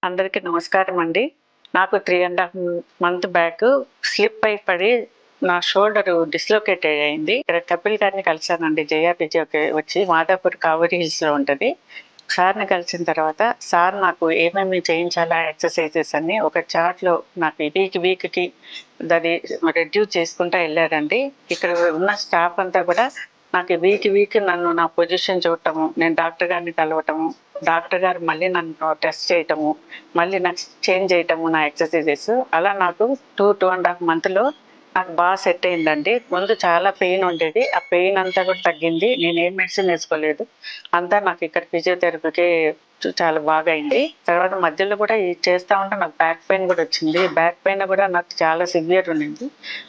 అందరికీ నమస్కారం అండి. నాకు 3½ మంత్ బ్యాక్ స్లిప్ అయి పడి నా షోల్డర్ డిస్‌లొకేట్ అయింది. ఇక్కడ కపిల్ గారిని కలిసానండి. జయ ఫిజియోకి వచ్చి మాదాపూర్ కావేరీ హిల్స్‌లో ఉంటది. సార్‌ని కలిసిన తర్వాత సార్ నాకు ఏమేమి చేయించాలా ఎక్సర్‌సైజెస్ అని ఒక చార్ట్‌లో నాకు వీక్‌కి దాన్ని రెడ్యూస్ చేసుకుంటా ఎళ్ళారండి. ఇక్కడ ఉన్న స్టాఫ్ అంతా కూడా నాకు వీక్ నన్ను నా పొజిషన్ చూడటము, నేను డాక్టర్ గారిని కలవటము, డాక్టర్ గారు మళ్ళీ నన్ను టెస్ట్ చేయటము, మళ్ళీ నాకు చేంజ్ చేయటము నా ఎక్సర్‌సైజెస్. అలా నాకు 2½ మంత్‌లో నాకు బాగా సెట్ అయిందండి. ముందు చాలా పెయిన్ ఉండేది. ఆ పెయిన్ అంతా కూడా తగ్గింది. నేనేం మెడిసిన్ ఏసుకోలేదు. అంతా నాకు ఇక్కడ ఫిజియోథెరపీకి చాలా బాగా అయింది. తర్వాత మధ్యలో కూడా ఇది చేస్తా ఉంటే నాకు బ్యాక్ పెయిన్ కూడా వచ్చింది. బ్యాక్ పెయిన్ కూడా నాకు చాలా సివియర్ ఉండింది.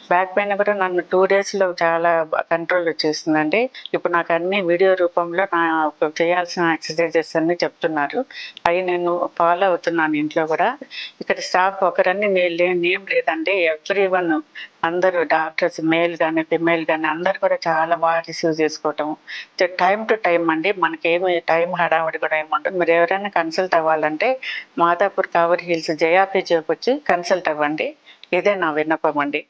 బ్యాక్ పెయిన్ కూడా నన్ను 2 డేస్‌లో చాలా కంట్రోల్ వచ్చేసిందండి. ఇప్పుడు నాకు అన్ని వీడియో రూపంలో చేయాల్సిన ఎక్సర్‌సైజెస్ అన్నీ చెప్తున్నారు. అవి నేను ఫాలో అవుతున్నాను ఇంట్లో కూడా. ఇక్కడ స్టాఫ్ ఒకరని నేమ్ లేదండి. ఎవ్రీవన్ అందరూ డాక్టర్స్ మేల్ గాని, ఫిమేల్ గాని అందరూ కూడా చాలా బాగా రిసీవ్ చేసుకోవటం. టైమ్ టు టైమ్ అండి. మనకేమి టైం హడావుడి కూడా ఏమి ఉండదు. మీరు ఎవరైనా కన్సల్ట్ అవ్వాలంటే మాదాపూర్ కావేరీ హిల్స్ జయ ఫిజియోకి వచ్చి కన్సల్ట్ అవ్వండి. ఇదే నా విన్నపం అండి.